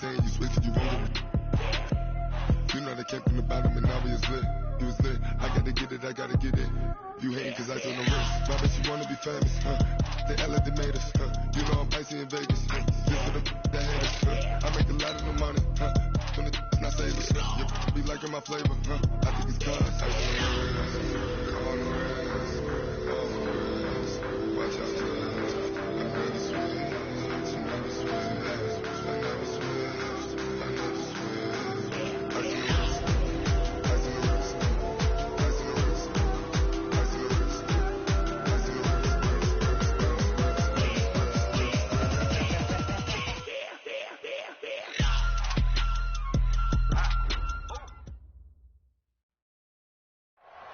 saying you switch and you won't get it. You know they came from the bottom and now we is lit. You was lit. I gotta get it, I gotta get it. You hating cause I told no risk. My bitch, you wanna be famous, They act like they made us, You know I'm icy in Vegas, Just for the that haters, I make a lot of no money, When it's not savers, You be liking my flavor, I think it's cause all the rest, watch out, I never switch, I never switch, I never switch, I never switch, I see the rest, I see the rest, I see the rest, I see the rest, I see the rest.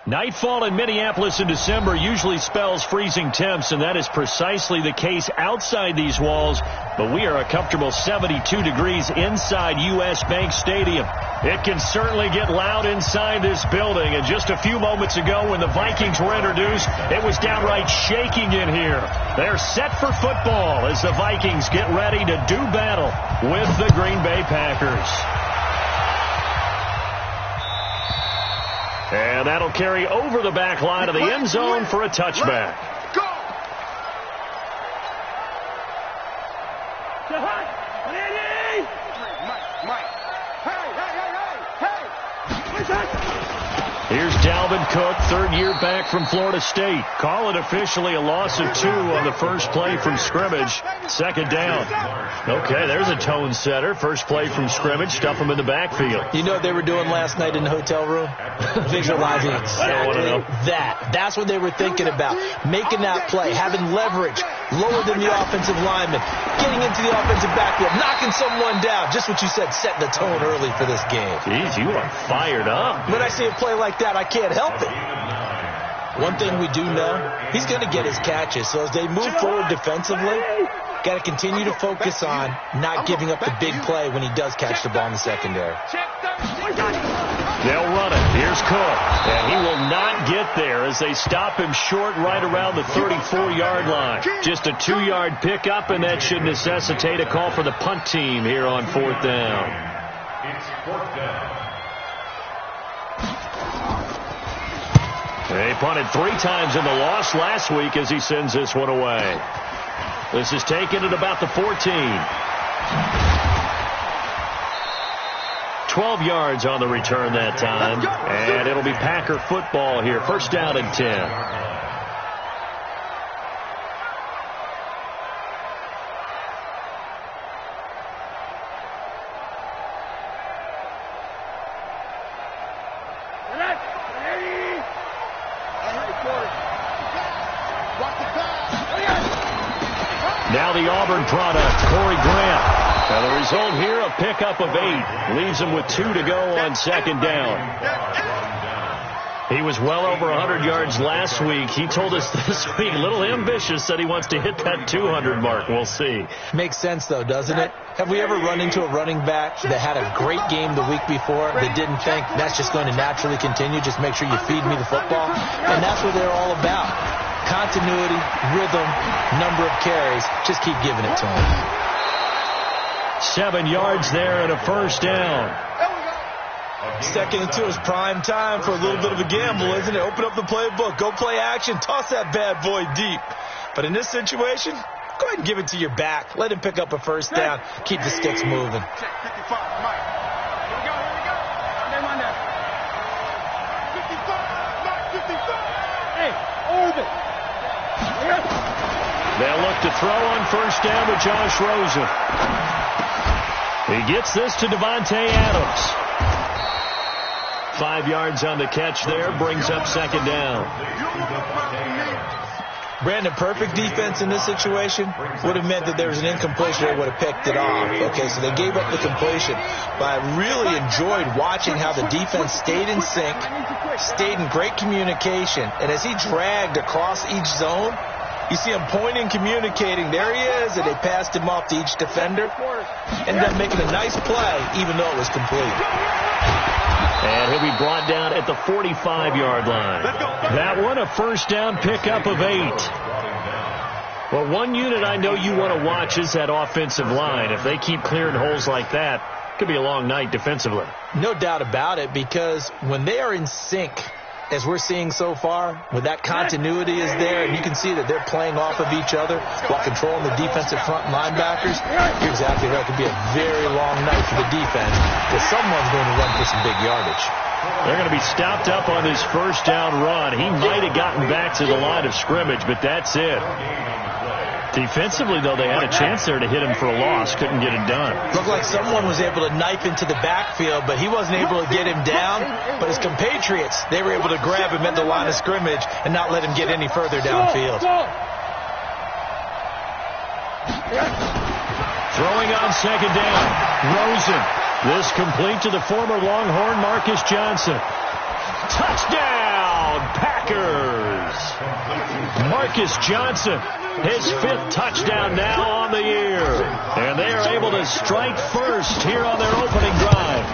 Nightfall in Minneapolis in December usually spells freezing temps, and that is precisely the case outside these walls. But we are a comfortable 72 degrees inside U.S. Bank Stadium. It can certainly get loud inside this building. And just a few moments ago when the Vikings were introduced, it was downright shaking in here. They're set for football as the Vikings get ready to do battle with the Green Bay Packers. And that'll carry over the back line of the end zone for a touchback. Go! Mike. Here's Dalvin Cook, third-year back from Florida State. Call it officially a loss of 2 on the first play from scrimmage. Second down. Okay, there's a tone setter. First play from scrimmage. Stuff him in the backfield. You know what they were doing last night in the hotel room? Visualizing exactly that. That's what they were thinking about. Making that play, having leverage, lower than the offensive lineman, getting into the offensive backfield, knocking someone down. Just what you said, setting the tone early for this game. Jeez, you are fired up. When I see a play like that, I can't help it. One thing we do know, he's going to get his catches. So as they move forward defensively, got to continue to focus on not giving up the big play when he does catch the ball in the secondary. They'll run it. Here's Cook. And he will not get there as they stop him short right around the 34-yard line. Just a 2-yard pickup, and that should necessitate a call for the punt team here on 4th down. It's 4th down. They punted 3 times in the loss last week as he sends this one away. This is taken at about the 14. 12 yards on the return that time. And it'll be Packer football here. First down and 10. Now the Auburn product, Corey Grant. Now the result here, a pickup of 8. Leaves him with 2 to go on second down. He was well over 100 yards last week. He told us this week, a little ambitious, said he wants to hit that 200 mark. We'll see. Makes sense, though, doesn't it? Have we ever run into a running back that had a great game the week before that didn't think that's just going to naturally continue? Just make sure you feed me the football. And that's what they're all about. Continuity, rhythm, number of carries. Just keep giving it to him. 7 yards there and a first down. Second and 2 is prime time for a little bit of a gamble, isn't it? Open up the playbook. Go play action. Toss that bad boy deep. But in this situation, go ahead and give it to your back. Let him pick up a first down. Keep the sticks moving. Check 55, Mike. Here we go. Name on that. 55, Mike, 55. Hey, Orbit. They'll look to throw on first down with Josh Rosen. He gets this to Devontae Adams. 5 yards on the catch there, brings up second down. Brandon, perfect defense in this situation would have meant that there was an incompletion. They would have picked it off. Okay, so they gave up the completion. But I really enjoyed watching how the defense stayed in sync, stayed in great communication. And as he dragged across each zone, you see him pointing, communicating. There he is, and they passed him off to each defender. Ended up making a nice play, even though it was complete. And he'll be brought down at the 45-yard line. That one, a first down pickup of 8. Well, one unit I know you want to watch is that offensive line. If they keep clearing holes like that, it could be a long night defensively. No doubt about it, because when they are in sync, as we're seeing so far, when that continuity is there, and you can see that they're playing off of each other while controlling the defensive front linebackers, you're exactly right. It could be a very long night for the defense, because someone's going to run for some big yardage. They're going to be stopped up on this first down run. He might have gotten back to the line of scrimmage, but that's it. Defensively, though, they had a chance there to hit him for a loss. Couldn't get it done. Looked like someone was able to knife into the backfield, but he wasn't able to get him down. But his compatriots, they were able to grab him at the line of scrimmage and not let him get any further downfield. Throwing on second down. Rosen. This complete to the former Longhorn Marcus Johnson. Touchdown, Packers! Marcus Johnson, his 5th touchdown now on the year. And they are able to strike first here on their opening drive.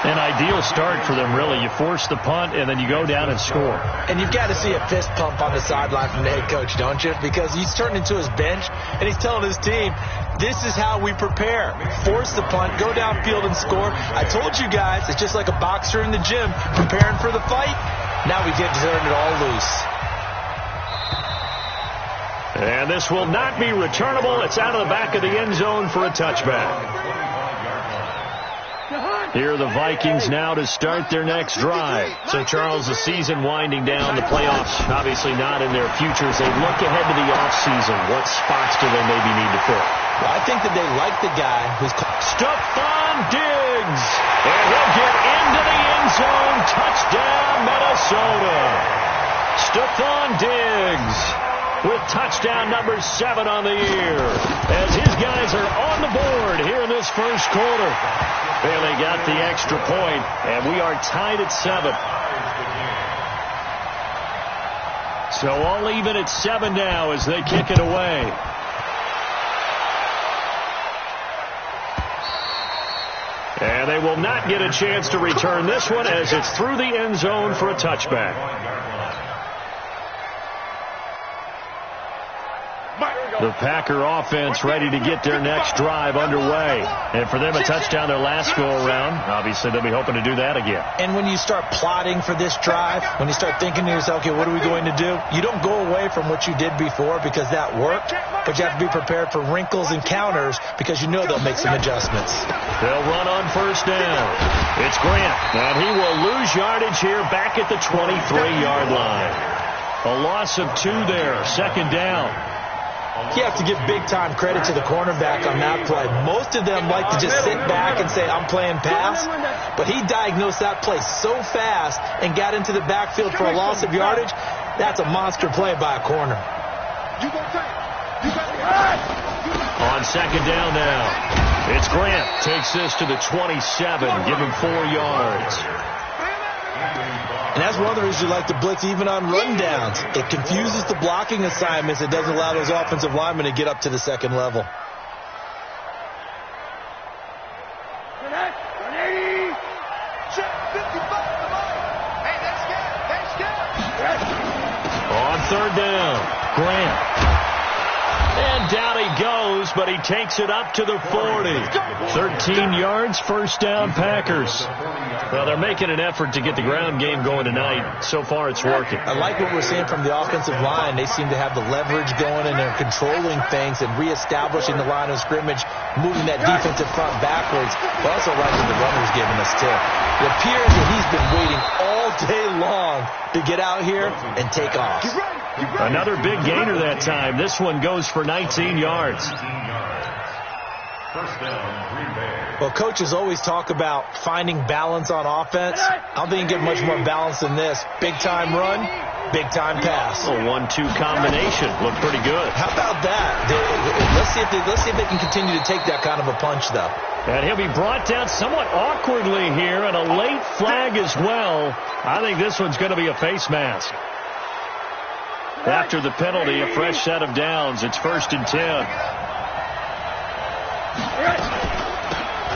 An ideal start for them, really. You force the punt, and then you go down and score. And you've got to see a fist pump on the sideline from the head coach, don't you? Because he's turned into his bench, and he's telling his team, this is how we prepare. Force the punt, go downfield and score. I told you guys, it's just like a boxer in the gym preparing for the fight. Now we get to turn it all loose. And this will not be returnable. It's out of the back of the end zone for a touchback. Here are the Vikings now to start their next drive. So, Charles, the season winding down, the playoffs obviously not in their futures. They look ahead to the offseason. What spots do they maybe need to fill? Well, I think that they like the guy who's called Stephon Diggs. And he'll get into the end zone. Touchdown, Minnesota. Stephon Diggs with touchdown number 7 on the year, as his guys are on the board here in this first quarter. And they got the extra point, and we are tied at 7. So all even at 7 now as they kick it away. And they will not get a chance to return this one, as it's through the end zone for a touchback. The Packer offense ready to get their next drive underway. And for them, a touchdown their last go-around. Obviously, they'll be hoping to do that again. And when you start plotting for this drive, when you start thinking to yourself, okay, what are we going to do? You don't go away from what you did before because that worked, but you have to be prepared for wrinkles and counters because you know they'll make some adjustments. They'll run on first down. It's Grant, and he will lose yardage here back at the 23-yard line. A loss of 2 there, second down. You have to give big-time credit to the cornerback on that play. Most of them like to just sit back and say, I'm playing pass. But he diagnosed that play so fast and got into the backfield for a loss of yardage. That's a monster play by a corner. On second down now, it's Grant. Takes this to the 27. Give him 4 yards. And that's one of the reasons you like to blitz even on rundowns. It confuses the blocking assignments. It doesn't allow those offensive linemen to get up to the second level. On third down, Grant. And down he goes, but he takes it up to the 40. 13 yards, first down, Packers. Well, they're making an effort to get the ground game going tonight. So far, it's working. I like what we're seeing from the offensive line. They seem to have the leverage going, and they're controlling things and reestablishing the line of scrimmage, moving that defensive front backwards. But also like what the runner's giving us, too. It appears that he's been waiting all day long to get out here and take off. Another big gainer that time. This one goes for 19 yards. Well, coaches always talk about finding balance on offense. I don't think you get much more balance than this. Big-time run, big-time pass. A 1-2 combination. Looked pretty good. How about that? Let's see if they can continue to take that kind of a punch, though. And he'll be brought down somewhat awkwardly here, and a late flag as well. I think this one's going to be a face mask. After the penalty, a fresh set of downs. It's 1st and 10.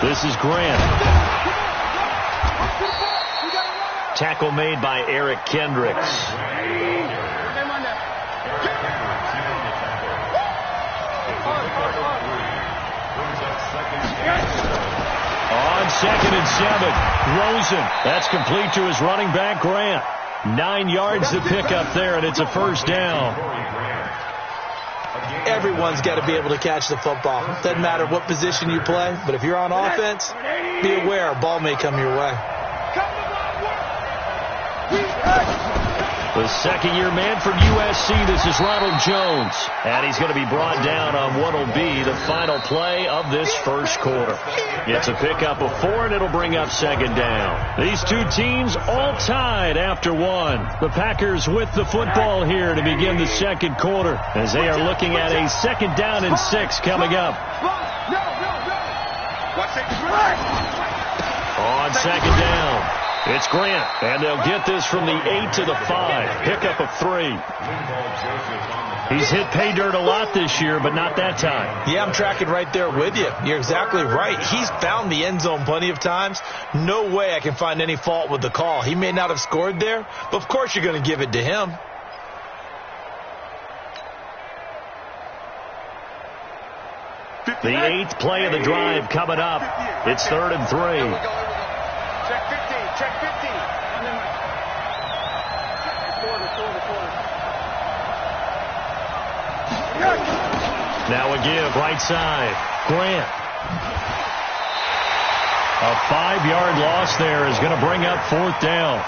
This is Grant. Tackle made by Eric Kendricks. On 2nd and 7, Rosen. That's complete to his running back, Grant. 9 yards to pick up there, and it's a first down. Everyone's got to be able to catch the football. Doesn't matter what position you play, but if you're on offense, be aware a ball may come your way. The second-year man from USC, this is Ronald Jones. And he's going to be brought down on what will be the final play of this first quarter. It's a pickup of 4, and it'll bring up second down. These two teams all tied after 1. The Packers with the football here to begin the second quarter as they are looking at a 2nd down and 6 coming up. On 2nd down. It's Grant, and they'll get this from the 8 to the 5. Pickup of 3. He's hit pay dirt a lot this year, but not that time. Yeah, I'm tracking right there with you. You're exactly right. He's found the end zone plenty of times. No way I can find any fault with the call. He may not have scored there, but of course you're going to give it to him. The 8th play of the drive coming up. It's 3rd and 3. Check 50. Now a give, right side. Grant. A 5-yard loss there is going to bring up 4th down.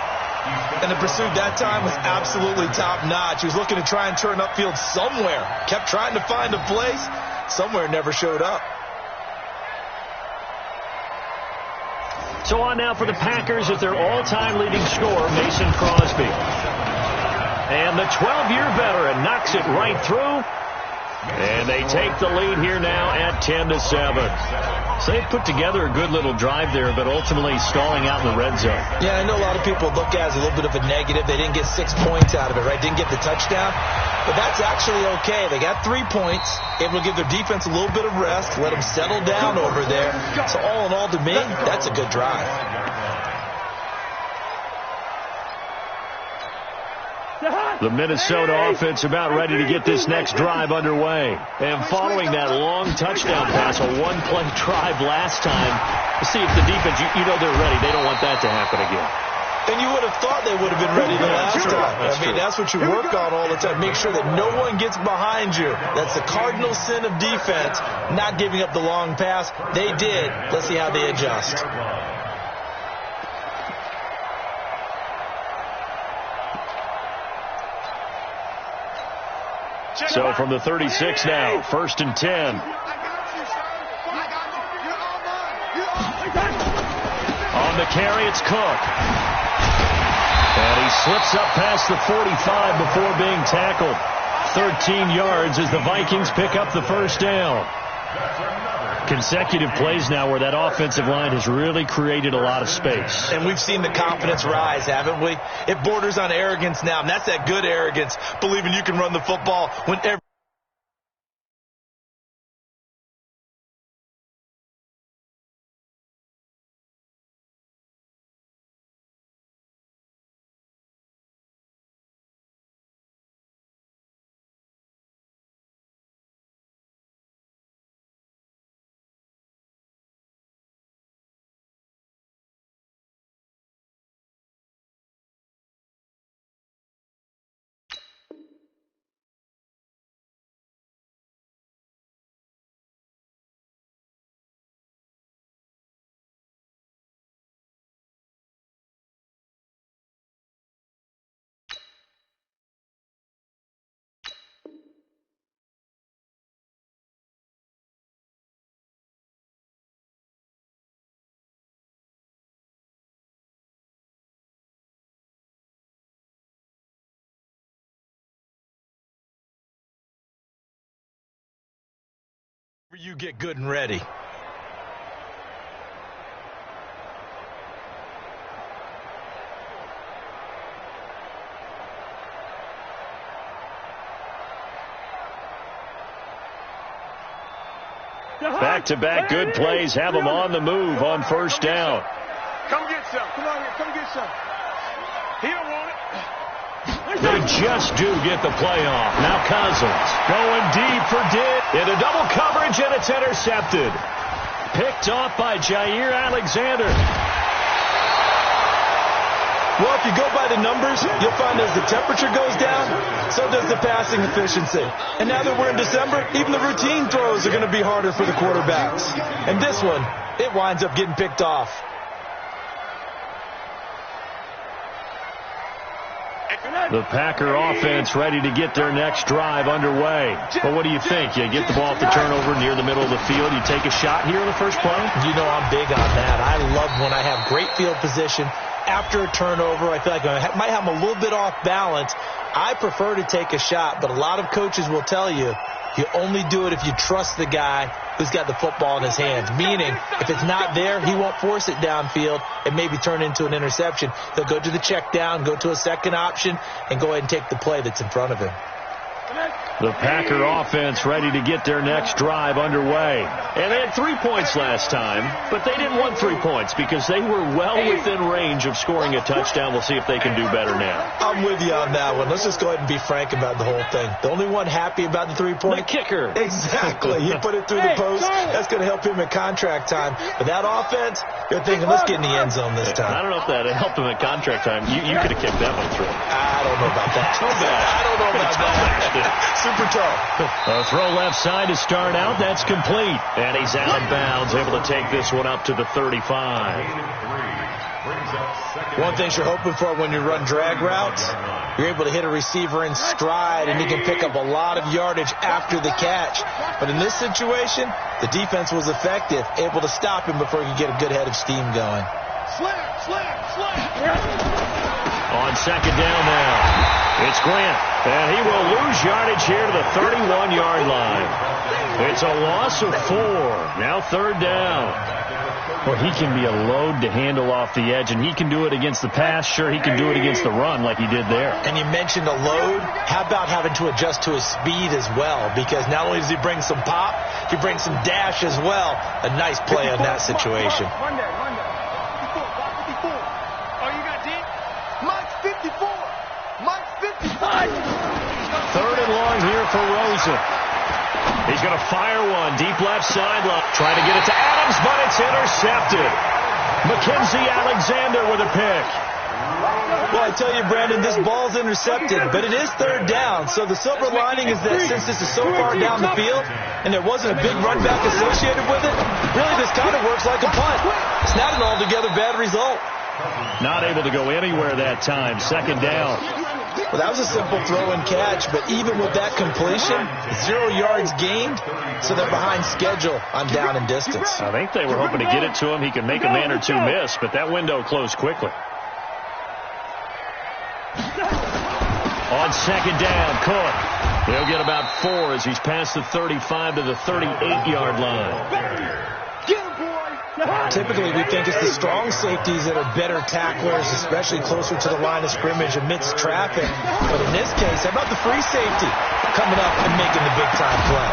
And the pursuit that time was absolutely top-notch. He was looking to try and turn upfield somewhere. Kept trying to find a place. Somewhere never showed up. So on now for the Packers at their all-time leading scorer, Mason Crosby. And the 12-year veteran knocks it right through. And they take the lead here now at 10 to 7. So they put together a good little drive there, but ultimately stalling out in the red zone. Yeah, I know a lot of people look at it as a little bit of a negative. They didn't get 6 points out of it, right? Didn't get the touchdown. But that's actually okay. They got 3 points, able to give their defense a little bit of rest, let them settle down over there. So all in all, to me, that's a good drive. The Minnesota offense about ready to get this next drive underway. And following that long touchdown pass, a one-play drive last time, see if the defense, you know they're ready. They don't want that to happen again. And you would have thought they would have been ready the last time. That's what you work on all the time. Make sure that no one gets behind you. That's the cardinal sin of defense, not giving up the long pass. They did. Let's see how they adjust. So from the 36 now, 1st and 10. On the carry, it's Cook. And he slips up past the 45 before being tackled. 13 yards as the Vikings pick up the first down. Consecutive plays now where that offensive line has really created a lot of space. And we've seen the confidence rise, haven't we? It borders on arrogance now, and that's that good arrogance, believing you can run the football whenever. You get good and ready. Back-to-back good plays have them on the move on first down. Come get some. Come on here. Come get some. He don't want it. They just do get the play off. Now Cousins going deep for Diggs. Into double coverage, and it's intercepted. Picked off by Jair Alexander. Well, if you go by the numbers, you'll find as the temperature goes down, so does the passing efficiency. And now that we're in December, even the routine throws are going to be harder for the quarterbacks. And this one, it winds up getting picked off. The Packer offense ready to get their next drive underway. But what do you think? You get the ball off the turnover near the middle of the field. You take a shot here in the first play? You know I'm big on that. I love when I have great field position. After a turnover, I feel like I might have them a little bit off balance. I prefer to take a shot, but a lot of coaches will tell you, you only do it if you trust the guy who's got the football in his hands. Meaning, if it's not there, he won't force it downfield and maybe turn into an interception. He'll go to the check down, go to a second option, and go ahead and take the play that's in front of him. The Packer offense ready to get their next drive underway. And they had 3 points last time, but they didn't want 3 points because they were well within range of scoring a touchdown. We'll see if they can do better now. I'm with you on that one. Let's just go ahead and be frank about the whole thing. The only one happy about the 3-point? The kicker. Exactly. He put it through the post. That's going to help him in contract time. But that offense, you're thinking, let's get in the end zone this time. I don't know if that helped him at contract time. You could have kicked that one through. I don't know about that. I don't know about that. Super tough. A throw left side to start out. That's complete. And he's out of bounds, able to take this one up to the 35. One thing you're hoping for when you run drag routes, you're able to hit a receiver in stride, and he can pick up a lot of yardage after the catch. But in this situation, the defense was effective, able to stop him before he could get a good head of steam going. On second down now. It's Grant, and he will lose yardage here to the 31-yard line. It's a loss of 4. Now third down. Well, he can be a load to handle off the edge, and he can do it against the pass. Sure, he can do it against the run like he did there. And you mentioned a load. How about having to adjust to his speed as well? Because not only does he bring some pop, he brings some dash as well. A nice play on that situation. Third and long here for Rosen. He's going to fire one deep left sideline. Trying to get it to Adams, but it's intercepted. Mackenzie Alexander with a pick. Well, I tell you, Brandon, this ball's intercepted, but it is third down. So the silver lining is that since this is so far down the field and there wasn't a big run back associated with it, really this kind of works like a punt. It's not an altogether bad result. Not able to go anywhere that time. Second down. Well, that was a simple throw and catch, but even with that completion, 0 yards gained, so they're behind schedule on down and distance. I think they were hoping to get it to him. He could make a man or two miss, but that window closed quickly. On second down, Cook. He'll get about 4 as he's past the 35 to the 38-yard line. Typically, we think it's the strong safeties that are better tacklers, especially closer to the line of scrimmage amidst traffic. But in this case, how about the free safety coming up and making the big-time play?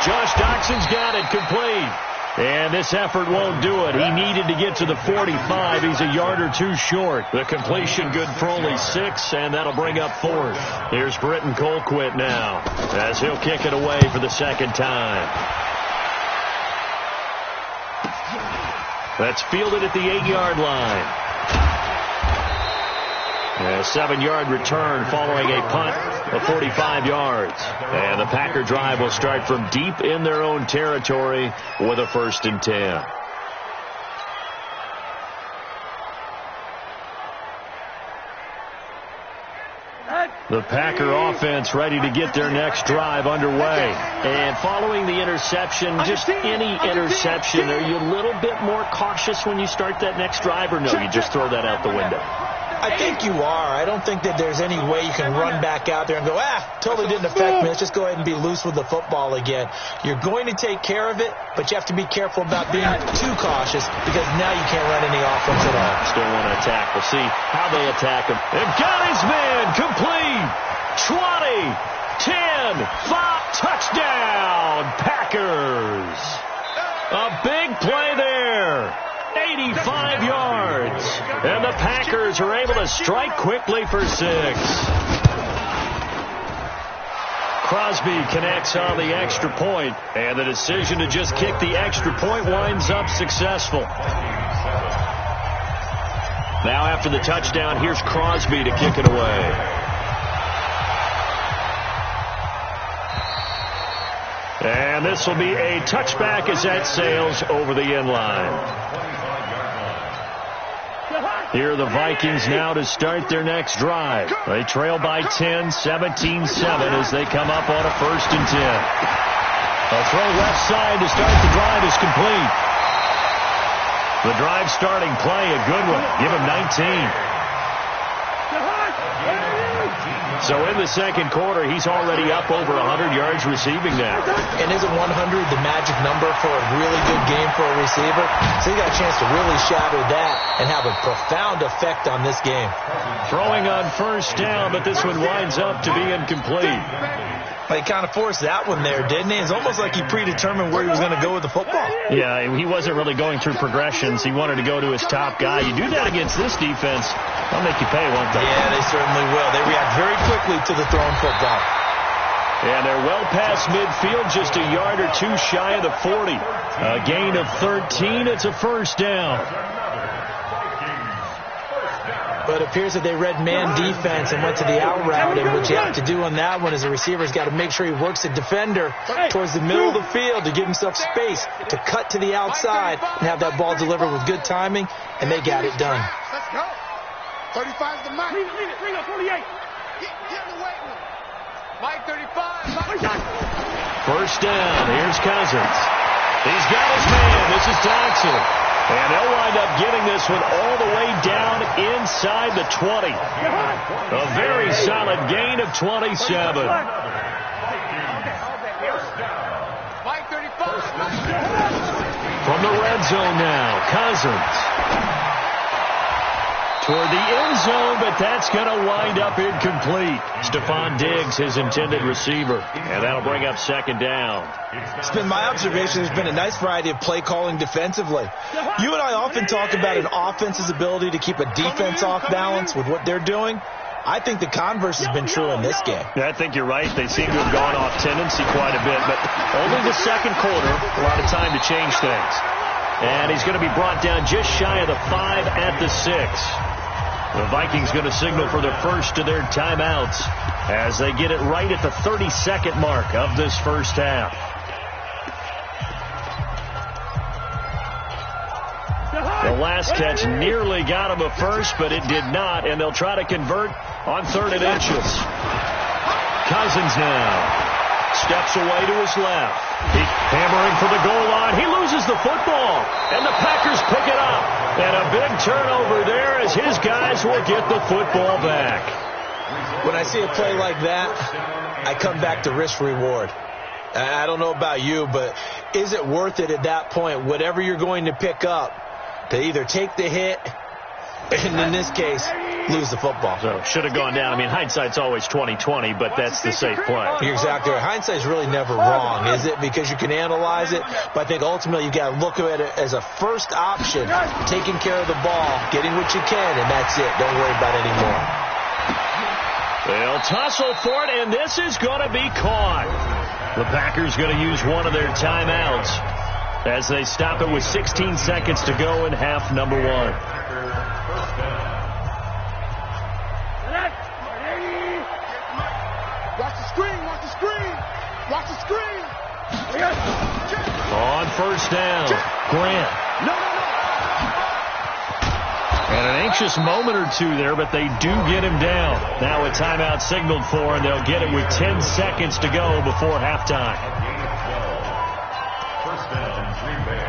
Josh Doxson's got it complete. And this effort won't do it. He needed to get to the 45. He's a yard or two short. The completion good for only 6, and that'll bring up 4th. Here's Britton Colquitt now as he'll kick it away for the second time. That's fielded at the 8-yard line. A 7-yard return following a punt of 45 yards. And the Packer drive will start from deep in their own territory with a 1st and 10. The Packer offense ready to get their next drive underway. And following the interception, just any interception, are you a little bit more cautious when you start that next drive, or no, you just throw that out the window? I think you are. I don't think that there's any way you can run back out there and go, totally didn't affect me. Let's just go ahead and be loose with the football again. You're going to take care of it, but you have to be careful about being too cautious because now you can't run any offense at all. Still want to attack. We'll see how they attack him. They've got his man complete. 20, 10, 5, touchdown, Packers. A big play there. 85 yards. And the Packers are able to strike quickly for 6. Crosby connects on the extra point, and the decision to just kick the extra point winds up successful. Now after the touchdown, here's Crosby to kick it away. And this will be a touchback as that sails over the end line. Here are the Vikings now to start their next drive. They trail by 10, 17-7 as they come up on a 1st and 10. A throw left side to start the drive is complete. The drive starting play, a good one. Give him 19. So in the second quarter, he's already up over 100 yards receiving now. And isn't 100 the magic number for a really good game for a receiver? So he got a chance to really shatter that and have a profound effect on this game. Throwing on 1st down, but this one winds up to be incomplete. He kind of forced that one there, didn't he? It's almost like he predetermined where he was going to go with the football. Yeah, he wasn't really going through progressions. He wanted to go to his top guy. You do that against this defense, they'll make you pay, won't they? Yeah, they certainly will. They react very quickly to the thrown football. And they're well past midfield, just a yard or two shy of the 40. A gain of 13. It's a 1st down. But it appears that they read man defense and went to the out route. And what you have to do on that one as a receiver is got to make sure he works the defender towards the middle of the field to give himself space to cut to the outside and have that ball delivered with good timing, and they got it done. Let's go. 35's the Mike. Bring up 48. Get in the way. Mike 35. 1st down. Here's Cousins. He's got his man. This is Jackson. And they'll wind up getting this one all the way down inside the 20. A very solid gain of 27. Mike 35. From the red zone now, Cousins. Toward the end zone, but that's going to wind up incomplete. Stephon Diggs, his intended receiver. And that'll bring up 2nd down. It's been my observation there's been a nice variety of play calling defensively. You and I often talk about an offense's ability to keep a defense off balance with what they're doing. I think the converse has been true in this game. Yeah, I think you're right. They seem to have gone off tendency quite a bit, but only the second quarter, a lot of time to change things. And he's going to be brought down just shy of the 5 at the 6. The Vikings going to signal for their first of their timeouts as they get it right at the 32nd mark of this 1st half. The last catch nearly got him a first, but it did not, and they'll try to convert on 3rd and inches. Cousins now steps away to his left. He's hammering for the goal line. He loses the football, and the Packers pick it up. And a big turnover there as his guys will get the football back. When I see a play like that, I come back to risk-reward. I don't know about you, but is it worth it at that point, whatever you're going to pick up, to either take the hit and, in this case, lose the football? So, should have gone down. I mean, hindsight's always 20/20, but that's the safe play. You're exactly right. Hindsight's really never wrong, is it? Because you can analyze it, but I think ultimately you got to look at it as a first option, taking care of the ball, getting what you can, and that's it. Don't worry about it anymore. They'll tussle for it, and this is going to be caught. The Packers going to use one of their timeouts as they stop it with 16 seconds to go in half number 1. Watch the screen. Watch the screen. Watch the screen. On 1st down, Grant. And an anxious moment or two there, but they do get him down. Now a timeout signaled for, and they'll get it with 10 seconds to go before halftime. 1st down, Green Bay.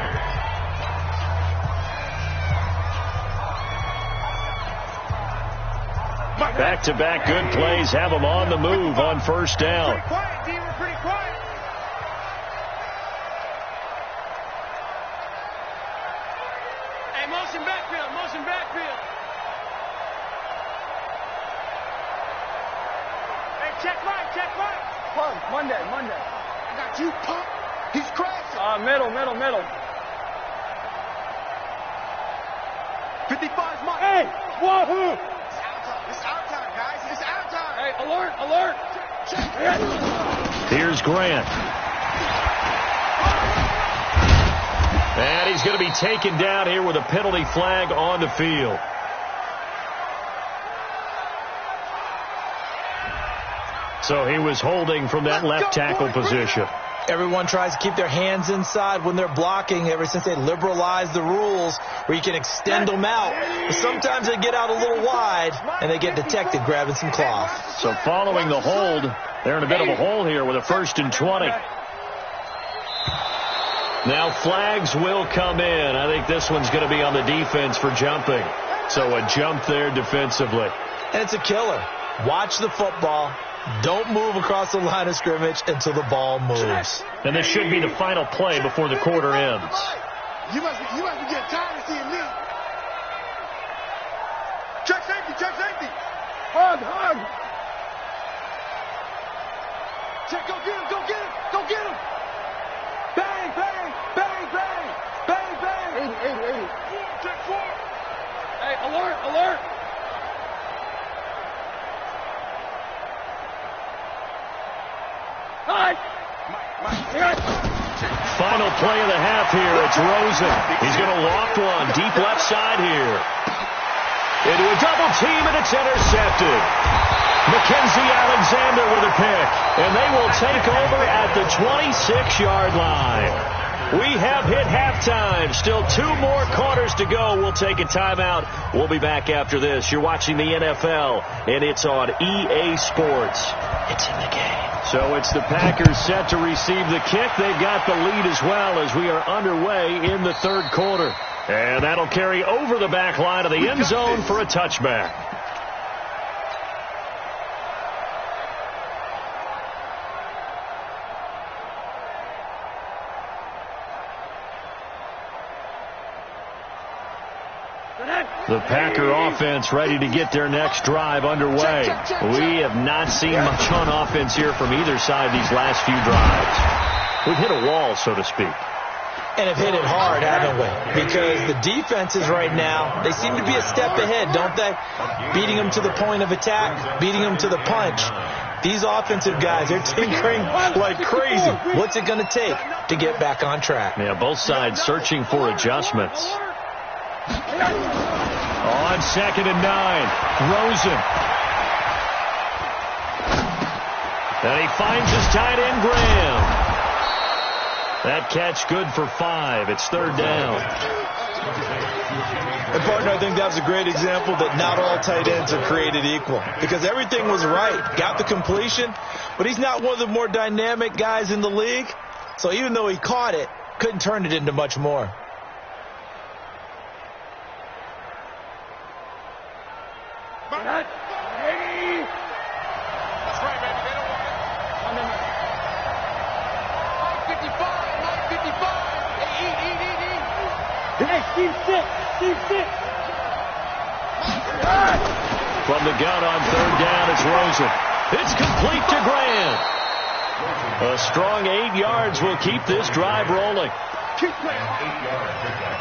Back-to-back good plays have them on the move on 1st down. Pretty quiet, D. We're pretty quiet. Hey, motion backfield, motion backfield. Hey, check right. Pump, Monday. I got you, pump. He's crashing. Middle. 55's Mike. Hey, wahoo! It's our time, guys. It's our time. Hey, alert! Check. Here's Grant. And he's going to be taken down here with a penalty flag on the field. So he was holding from that left tackle position. Everyone tries to keep their hands inside when they're blocking ever since they liberalized the rules where you can extend them out. But sometimes they get out a little wide and they get detected grabbing some cloth. So following the hold, they're in a bit of a hole here with a 1st and 20. Now flags will come in. I think this one's going to be on the defense for jumping. So a jump there defensively. And it's a killer. Watch the football. Don't move across the line of scrimmage until the ball moves. And this should be the final play before the quarter ends. You must be getting tired of seeing me. Check safety, check safety. Hug. Check, go get him, go get him, go get him. Bang, bang, bang, bang, bang, bang. 80. Check 4. Hey, alert. Final play of the half here. It's Rosen. He's going to loft one deep left side here. Into a double team, and it's intercepted. Mackenzie Alexander with a pick. And they will take over at the 26-yard line. We have hit halftime. Still 2 more quarters to go. We'll take a timeout. We'll be back after this. You're watching the NFL, and it's on EA Sports. It's in the game. So it's the Packers set to receive the kick. They've got the lead as well as we are underway in the 3rd quarter. And that'll carry over the back line of the end zone for a touchback. The Packer offense ready to get their next drive underway. We have not seen much on offense here from either side these last few drives. We've hit a wall, so to speak. And have hit it hard, haven't we? Because the defenses right now, they seem to be a step ahead, don't they? Beating them to the point of attack, beating them to the punch. These offensive guys, they're tinkering like crazy. What's it going to take to get back on track? Yeah, both sides searching for adjustments. On 2nd and 9, Rosen. And he finds his tight end, Graham. That catch good for 5. It's 3rd down. And partner, I think that was a great example that not all tight ends are created equal. Because everything was right. Got the completion, but he's not one of the more dynamic guys in the league. So even though he caught it, couldn't turn it into much more. From the gun on 3rd down, it's Rosen. It's complete to Grant. A strong 8 yards will keep this drive rolling.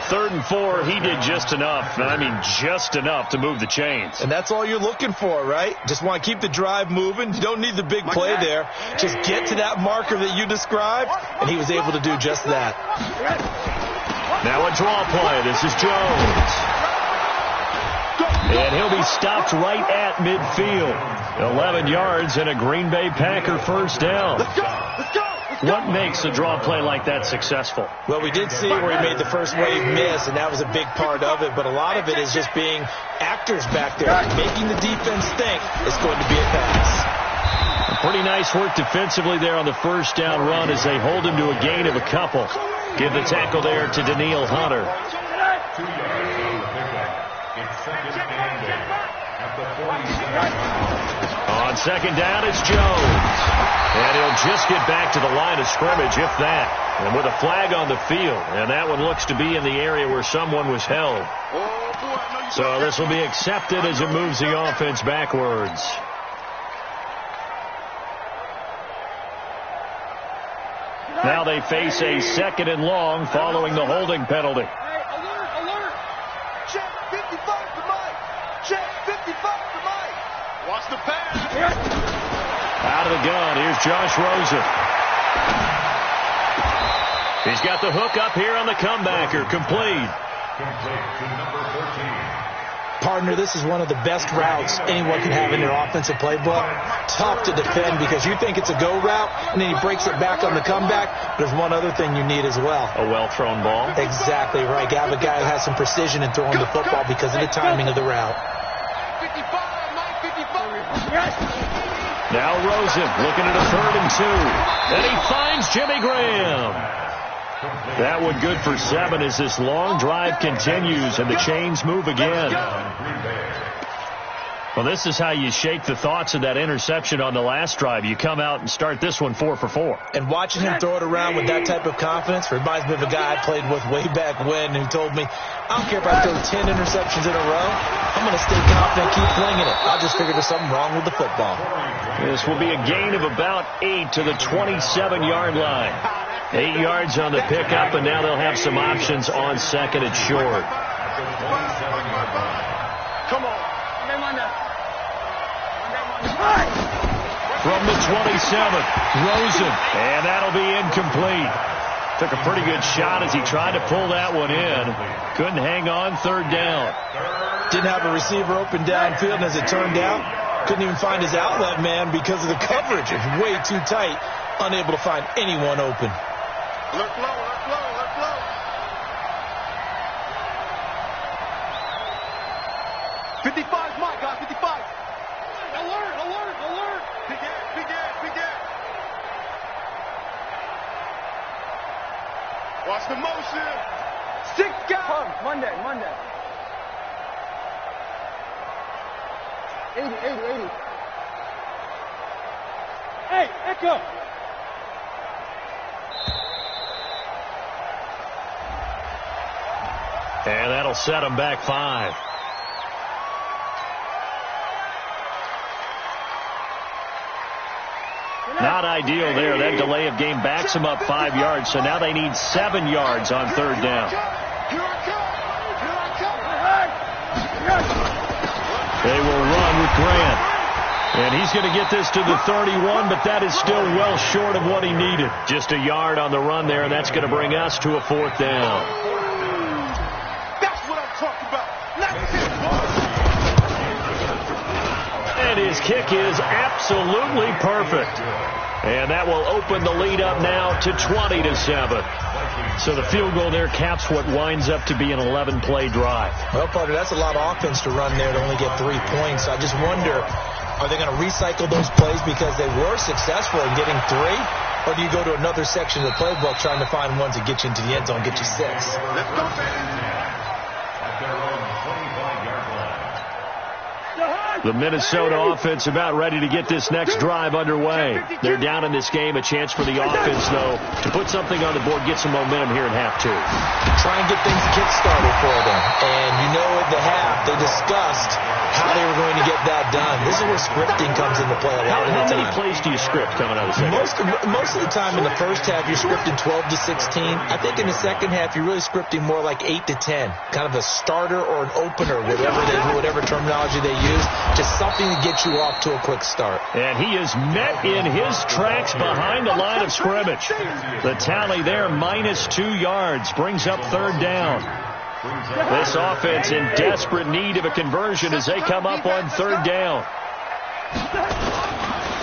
3rd and 4, he did just enough. And I mean just enough to move the chains. And that's all you're looking for, right? Just want to keep the drive moving. You don't need the big play there. Just get to that marker that you described, and he was able to do just that. Now a draw play. This is Jones. And he'll be stopped right at midfield. 11 yards and a Green Bay Packer 1st down. What makes a draw play like that successful? Well, we did see where he made the first wave miss, and that was a big part of it. But a lot of it is just being actors back there, making the defense think it's going to be a pass. Pretty nice work defensively there on the 1st down run as they hold him to a gain of a couple. Give the tackle there to Daniil Hunter. On 2nd down, it's Jones. And he'll just get back to the line of scrimmage, if that. And with a flag on the field. And that one looks to be in the area where someone was held. So this will be accepted as it moves the offense backwards. Now they face a 2nd and long following the holding penalty. Hey, alert! Check 55 to Mike. Check 55 to Mike. Watch the pass. Out of the gun, here's Josh Rosen. He's got the hook up here on the comebacker. Complete. Partner, this is one of the best routes anyone can have in their offensive playbook. Tough to defend because you think it's a go route, and then he breaks it back on the comeback. There's one other thing you need as well. A well-thrown ball. Exactly right. You have a guy who has some precision in throwing the football because of the timing of the route. Now Rosen looking at a 3rd and 2. And he finds Jimmy Graham. That one good for 7 as this long drive continues and the chains move again. Well, this is how you shake the thoughts of that interception on the last drive. You come out and start this one 4 for 4. And watching him throw it around with that type of confidence reminds me of a guy I played with way back when who told me, I don't care if I throw 10 interceptions in a row. I'm going to stay confident, keep flinging it. I just figured there's something wrong with the football. This will be a gain of about 8 to the 27-yard line. 8 yards on the pickup, and now they'll have some options on 2nd and short. Come on. From the 27th, Rosen, and that'll be incomplete. Took a pretty good shot as he tried to pull that one in. Couldn't hang on 3rd down. Didn't have a receiver open downfield, and as it turned out, couldn't even find his outlet man because of the coverage. It was way too tight, unable to find anyone open. Look low, look low, look low. '55's my guy, 55. Alert, alert, alert. Big ass, big ass, big ass. Watch the motion. 6 guys. Monday. 80. Hey, Echo. And that'll set him back 5. Not ideal there. That delay of game backs them up 5 yards, so now they need 7 yards on 3rd down. They will run with Grant. And he's going to get this to the 31, but that is still well short of what he needed. Just a yard on the run there, and that's going to bring us to a 4th down. That's what I'm talking about. And his kick is absolutely perfect. And that will open the lead up now to 20-7. So the field goal there caps what winds up to be an 11-play drive. Well, partner, that's a lot of offense to run there to only get 3 points. I just wonder, are they going to recycle those plays because they were successful in getting 3? Or do you go to another section of the playbook trying to find ones that get you into the end zone, get you 6? Let's go, baby. The Minnesota offense about ready to get this next drive underway. They're down in this game. A chance for the offense, though, to put something on the board, get some momentum here in half 2. Try and get things kick-started for them. And you know at the half, they discussed how they were going to get that done. This is where scripting comes into play a lot of the time. How many plays do you script coming out of the second? Most of the time in the first half, you're scripting 12 to 16. I think in the second half, you're really scripting more like 8 to 10. Kind of a starter or an opener, whatever terminology they use. Just something to get you off to a quick start. And he is met in his tracks behind the line of scrimmage. The tally there, -2 yards, brings up 3rd down. This offense in desperate need of a conversion as they come up on 3rd down.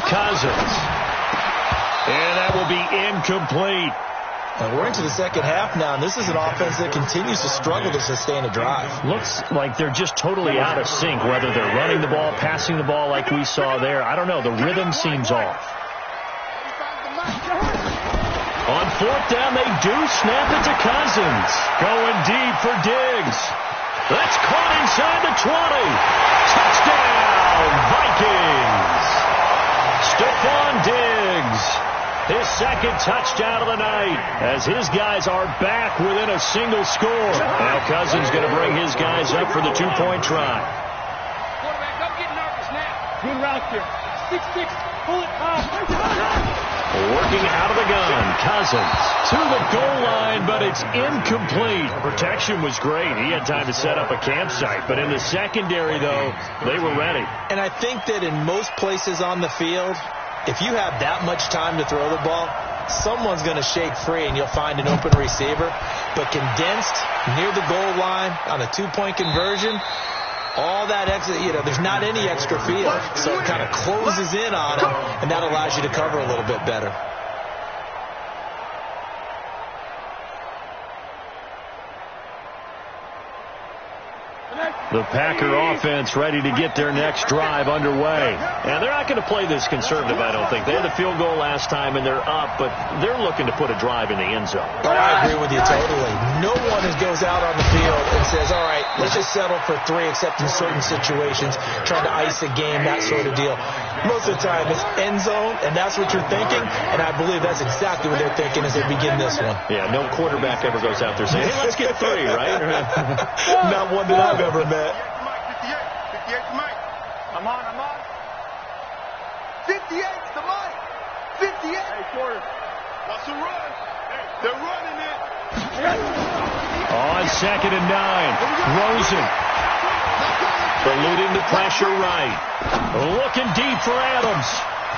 Cousins. And that will be incomplete. We're into the second half now, and this is an offense that continues to struggle to sustain a drive. Looks like they're just totally out of sync, whether they're running the ball, passing the ball like we saw there. I don't know. The rhythm seems off. On 4th down, they do snap it to Cousins. Going deep for Diggs. That's caught inside the 20. Touchdown, Vikings. Stephon Diggs. His 2nd touchdown of the night as his guys are back within a single score. Now Cousins going to bring his guys up for the 2-point try. Quarterback, don't get nervous now. Good route here. 6-6. Pull it high. Working out of the gun. Cousins to the goal line, but it's incomplete. Protection was great. He had time to set up a campsite. But in the secondary, though, they were ready. And I think that in most places on the field, if you have that much time to throw the ball, someone's going to shake free and you'll find an open receiver. But condensed near the goal line on a two-point conversion, all that extra, there's not any extra field. So it kind of closes in on them, and that allows you to cover a little bit better. The Packer offense ready to get their next drive underway. And they're not going to play this conservative, I don't think. They had the field goal last time, and they're up, but they're looking to put a drive in the end zone. Oh, I agree with you totally. No one goes out on the field and says, all right, let's just settle for 3, except in certain situations, trying to ice a game, that sort of deal. Most of the time, it's end zone, and that's what you're thinking, and I believe that's exactly what they're thinking as they begin this one. Yeah, no quarterback ever goes out there saying, hey, let's get 3, right? Not one that I've ever met. 58 to Mike. I'm on. 58 to Mike. 58. Hey, quarter. Watch the run. Hey, they're running it. On 2nd and 9, Rosen eluding the pressure right. Looking deep for Adams.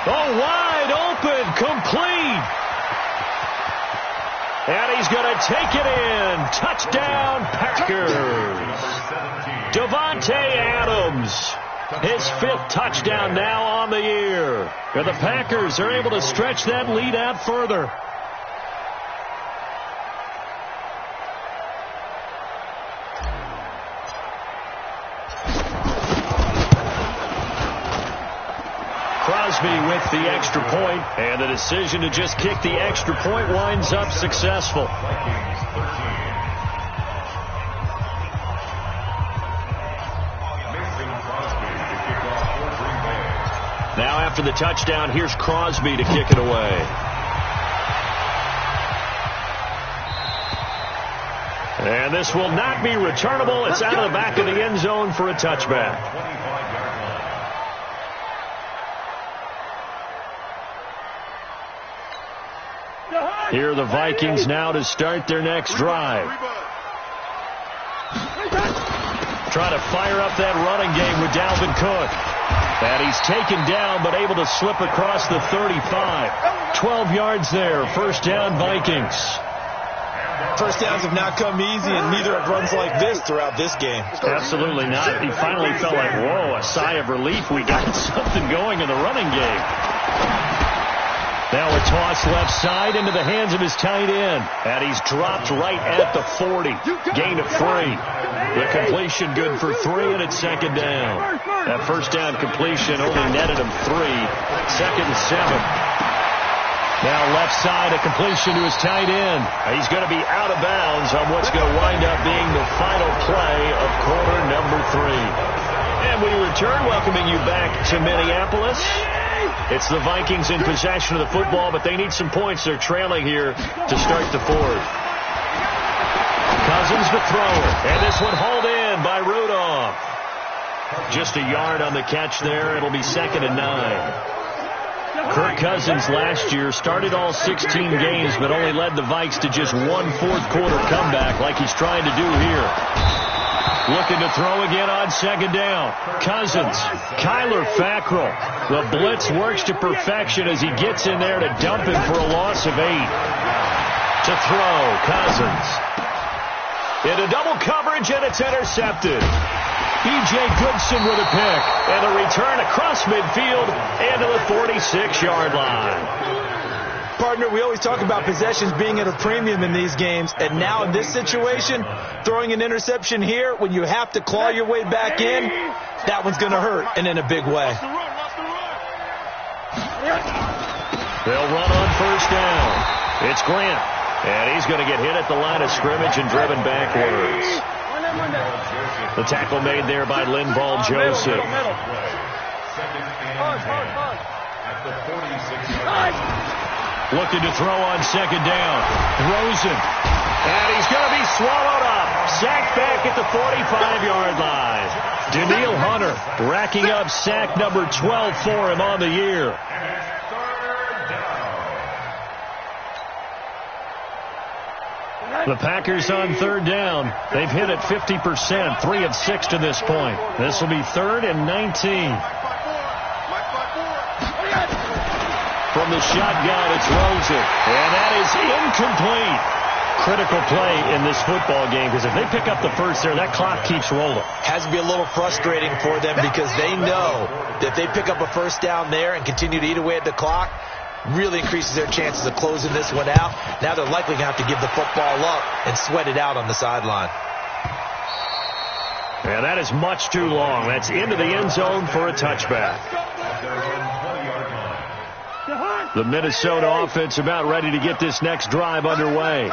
Oh, wide open, complete. And he's going to take it in. Touchdown, Packers. Davante Adams, his 5th touchdown now on the year. And the Packers are able to stretch that lead out further. Crosby with the extra point, and the decision to just kick the extra point winds up successful. Now after the touchdown, here's Crosby to kick it away. And this will not be returnable. It's out of the back of the end zone for a touchback. Here are the Vikings now to start their next drive. Trying to fire up that running game with Dalvin Cook. And he's taken down, but able to slip across the 35. 12 yards there. First down, Vikings. First downs have not come easy, and neither have runs like this throughout this game. Absolutely not. He finally felt like, whoa, a sigh of relief. We got something going in the running game. Now a toss left side into the hands of his tight end. And he's dropped right at the 40. Gain of 3. The completion good for 3, and it's 2nd down. That first down completion only netted him 3. 2nd and 7. Now left side, a completion to his tight end. He's going to be out of bounds on what's going to wind up being the final play of quarter number 3. And we return, welcoming you back to Minneapolis. It's the Vikings in possession of the football, but they need some points. They're trailing here to start the 4th. Cousins to throw it, and this one hauled in by Rudolph. Just a yard on the catch there. It'll be 2nd and 9. Kirk Cousins last year started all 16 games, but only led the Vikes to just 1 fourth-quarter comeback like he's trying to do here. Looking to throw again on 2nd down. Cousins, Kyler Fackrell. The blitz works to perfection as he gets in there to dump him for a loss of 8. To throw, Cousins. Into double coverage, and it's intercepted. B.J. Goodson with a pick, and a return across midfield and to the 46-yard line. Partner, we always talk about possessions being at a premium in these games, and now in this situation, throwing an interception here when you have to claw your way back in, that one's going to hurt, and in a big way. They'll run on first down. It's Grant, and he's going to get hit at the line of scrimmage and driven backwards. The tackle made there by Linval Joseph. Looking to throw on 2nd down. Rosen. And he's going to be swallowed up. Sacked back at the 45-yard line. Daniil Hunter racking up sack number 12 for him on the year. The Packers on 3rd down. They've hit it 50%, 3 of 6 to this point. This will be 3rd and 19. from the shotgun. It's Rosen. And that is incomplete. Critical play in this football game, because if they pick up the first there, that clock keeps rolling. Has to be a little frustrating for them, because they know that if they pick up a first down there and continue to eat away at the clock, really increases their chances of closing this one out. Now they're likely going to have to give the football up and sweat it out on the sideline. And that is much too long. That's into the end zone for a touchback. The Minnesota offense about ready to get this next drive underway.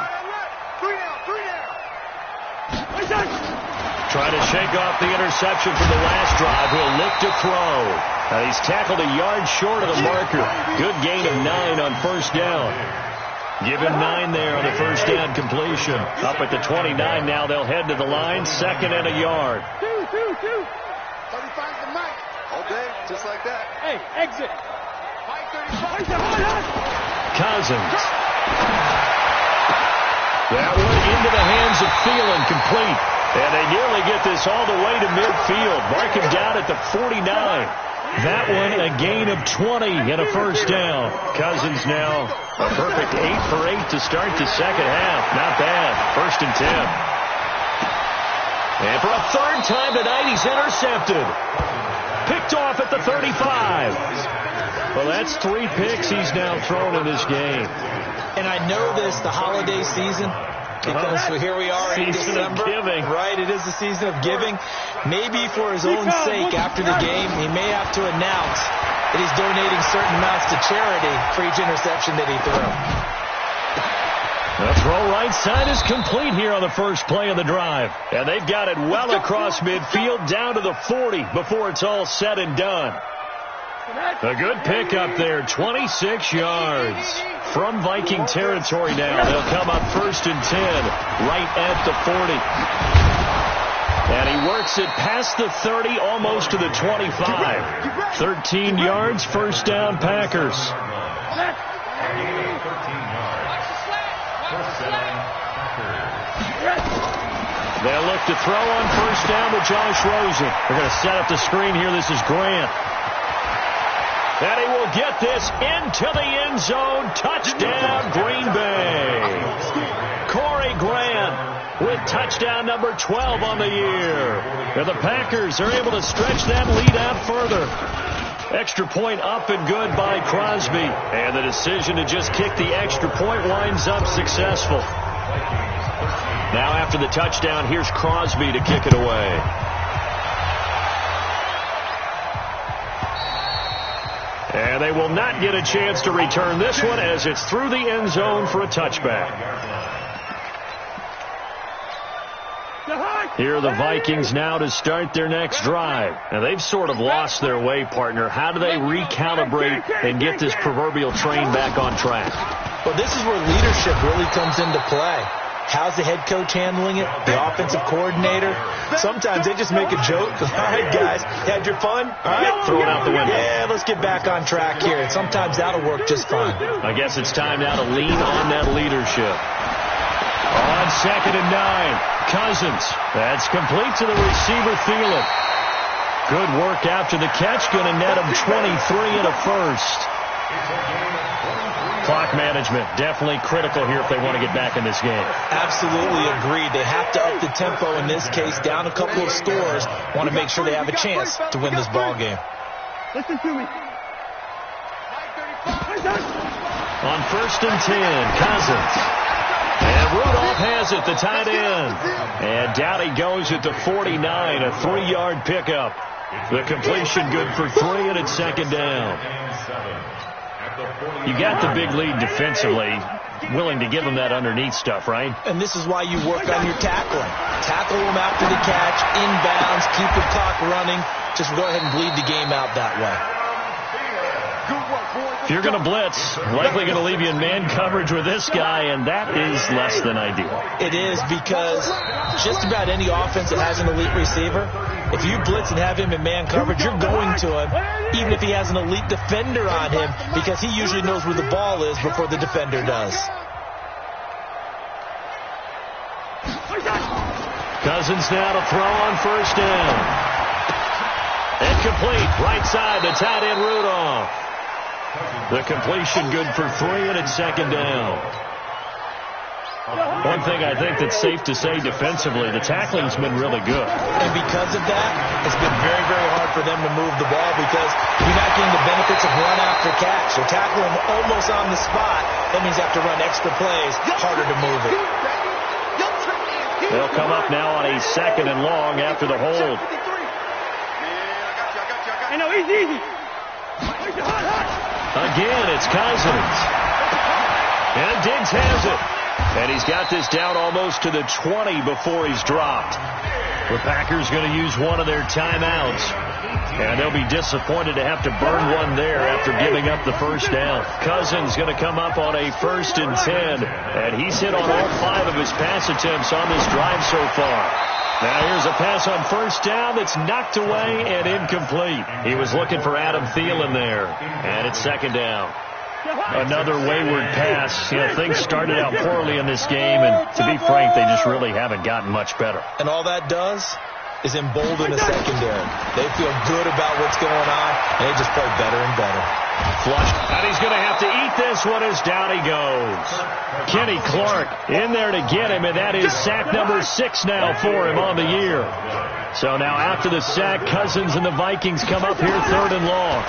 Trying to shake off the interception from the last drive. He'll look to throw. He's tackled a yard short of the marker. Good gain of 9 on first down. Give him 9 there on the first down completion. Up at the 29 now. They'll head to the line. 2nd and a yard. 35 to Mike. Okay, just like that. Hey, exit. Mike 35. Cousins. That one into the hands of Thielen, complete. And they nearly get this all the way to midfield. Mark him down at the 49. That one a gain of 20 and a first down. Cousins now a perfect 8 for 8 to start the second half. Not bad. 1st and 10. And for a 3rd time tonight, he's intercepted. Picked off at the 35. Well, that's 3 picks he's now thrown in this game. And I know this, the holiday season, because here we are in December. Giving. Right, it is the season of giving. Maybe for his own sake, after the game, he may have to announce that he's donating certain amounts to charity for each interception that he threw. The throw right side is complete here on the first play of the drive. And they've got it well across midfield down to the 40 before it's all said and done. A good pickup there, 26 yards. From Viking territory now. They'll come up 1st and 10 right at the 40. And he works it past the 30, almost to the 25. 13 yards, first down, Packers. They'll look to throw on first down to Josh Rosen. They're going to set up the screen here. This is Grant. And he will get this into the end zone. Touchdown, Green Bay. Corey Grant with touchdown number 12 on the year. And the Packers are able to stretch that lead out further. Extra point up and good by Crosby. And the decision to just kick the extra point winds up successful. Now after the touchdown, here's Crosby to kick it away. And they will not get a chance to return this one as it's through the end zone for a touchback. Here are the Vikings now to start their next drive. And they've sort of lost their way, partner. How do they recalibrate and get this proverbial train back on track? Well, this is where leadership really comes into play. How's the head coach handling it? The offensive coordinator? Sometimes they just make a joke. All right, guys, had your fun? All right, throw it out the window. Yeah, let's get back on track here. And sometimes that'll work just fine. I guess it's time now to lean on that leadership. On 2nd and 9, Cousins. That's complete to the receiver, Thielen. Good work after the catch. Going to net him 23 and a first. Clock management, definitely critical here if they want to get back in this game. Absolutely agreed. They have to up the tempo in this case, down a couple of scores. Want to make sure they have a chance to win this ball game. Listen to me. On 1st and 10, Cousins. And Rudolph has it, the tight end. And down he goes at the 49, a 3-yard pickup. The completion good for 3, and it's 2nd down. You got the big lead defensively, willing to give them that underneath stuff, right? And this is why you work on your tackling. Tackle them after the catch, inbounds, keep the clock running. Just go ahead and bleed the game out that way. If you're going to blitz, likely going to leave you in man coverage with this guy, and that is less than ideal. It is, because just about any offense that has an elite receiver, if you blitz and have him in man coverage, you're going to him, even if he has an elite defender on him, because he usually knows where the ball is before the defender does. Cousins now to throw on first down. Incomplete, right side to tight end Rudolph. The completion good for 3, and it's second down. One thing I think that's safe to say defensively, the tackling's been really good. And because of that, it's been very, very hard for them to move the ball because you're not getting the benefits of run after catch. They're tackling almost on the spot. That means you have to run extra plays, harder to move it. They'll come up now on a 2nd and long after the hold. Easy. Again, it's Cousins. And Diggs has it. And he's got this down almost to the 20 before he's dropped. The Packers going to use one of their timeouts. And they'll be disappointed to have to burn one there after giving up the first down. Cousins going to come up on a 1st and 10. And he's hit on all 5 of his pass attempts on this drive so far. Now here's a pass on 1st down that's knocked away and incomplete. He was looking for Adam Thielen there. And it's 2nd down. Another wayward pass. You know, things started out poorly in this game, and to be frank, they just really haven't gotten much better. And all that does is embolden the secondary. They feel good about what's going on, and they just play better and better. Flushed, and he's going to have to eat this one as down he goes. Kenny Clark in there to get him, and that is sack number 6 now for him on the year. So now after the sack, Cousins and the Vikings come up here 3rd and long.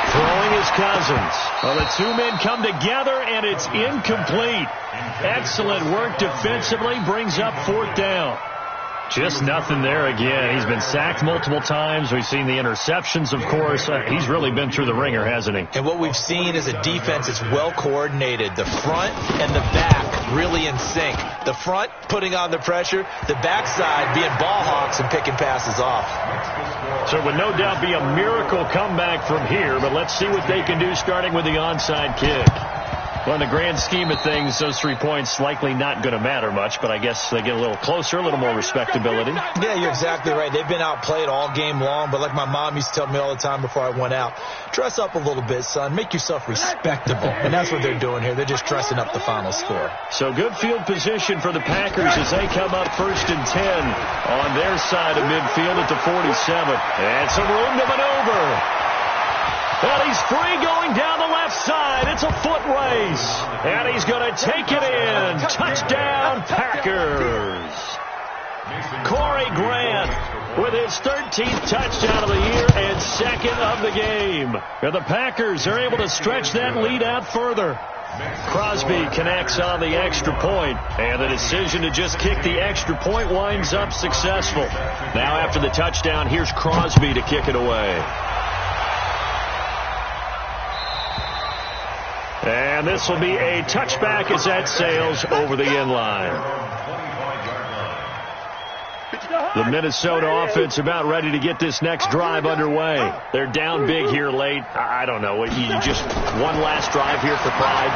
Throwing is Cousins. Well, the 2 men come together, and it's incomplete. Excellent work defensively. Brings up 4th down. Just nothing there again. He's been sacked multiple times. We've seen the interceptions, of course. He's really been through the ringer, hasn't he? And what we've seen is a defense that's well coordinated. The front and the back really in sync. The front putting on the pressure. The backside being ball hawks and picking passes off. So it would no doubt be a miracle comeback from here, but let's see what they can do starting with the onside kick. Well, in the grand scheme of things, those 3 points likely not going to matter much, but I guess they get a little closer, a little more respectability. Yeah, you're exactly right. They've been outplayed all game long, but like my mom used to tell me all the time before I went out, dress up a little bit, son. Make yourself respectable. And that's what they're doing here. They're just dressing up the final score. So good field position for the Packers as they come up 1st and 10 on their side of midfield at the 47. And some room to maneuver. And he's free going down the left side. It's a foot race. And he's going to take it in. Touchdown, Packers. Corey Grant with his 13th touchdown of the year and 2nd of the game. And the Packers are able to stretch that lead out further. Crosby connects on the extra point, and the decision to just kick the extra point winds up successful. Now after the touchdown, here's Crosby to kick it away. And this will be a touchback as that sails over the end line. The Minnesota offense about ready to get this next drive underway. They're down big here late. I don't know. You just one last drive here for pride.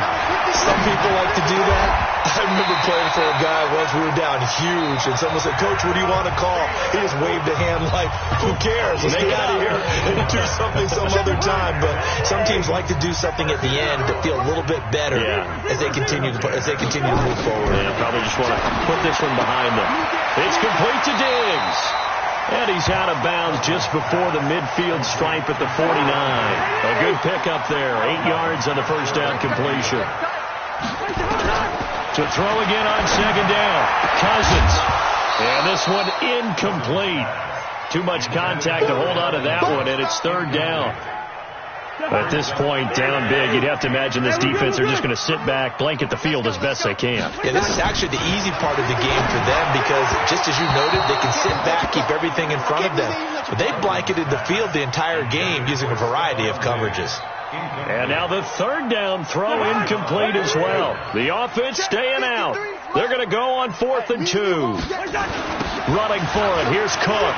Some people like to do that. I remember playing for a guy once. We were down huge, and someone said, "Coach, what do you want to call?" He just waved a hand like, "Who cares? Let's get out of here and do something some other time." But some teams like to do something at the end to feel a little bit better as they continue to move forward. Yeah, probably just want to put this one behind them. It's complete to Diggs. And he's out of bounds just before the midfield stripe at the 49. A good pickup there. 8 yards on the first down completion. To throw again on 2nd down. Cousins. And this one incomplete. Too much contact to hold on to that one, and it's 3rd down. At this point, down big, you'd have to imagine this defense are just going to sit back, blanket the field as best they can. Yeah, this is actually the easy part of the game for them because, just as you noted, they can sit back, keep everything in front of them. But they blanketed the field the entire game using a variety of coverages. And now the 3rd down throw incomplete as well. The offense staying out. They're going to go on 4th and 2. Running for it. Here's Cook.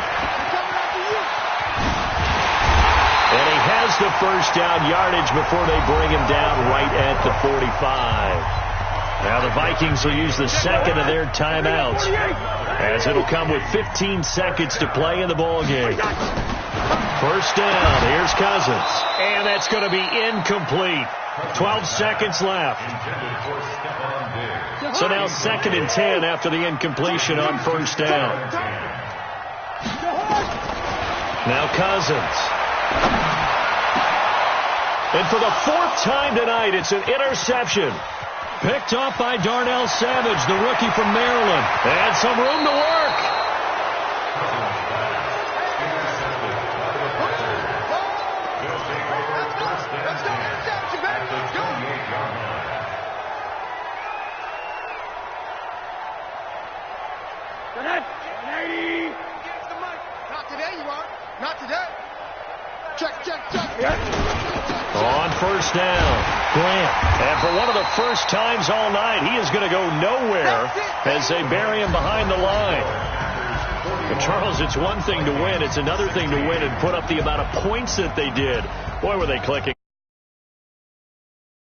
And he has the first down yardage before they bring him down right at the 45. Now the Vikings will use the 2nd of their timeouts as it'll come with 15 seconds to play in the ballgame. First down, here's Cousins. And that's going to be incomplete. 12 seconds left. So now 2nd and 10 after the incompletion on first down. Now Cousins. And for the fourth time tonight, it's an interception. Picked off by Darnell Savage, the rookie from Maryland. And some room to work. Not today, you are. Not today. Check. On first down, Grant. And for one of the first times all night, he is going to go nowhere as they bury him behind the line. But Charles, it's one thing to win. It's another thing to win and put up the amount of points that they did. Boy, were they clicking.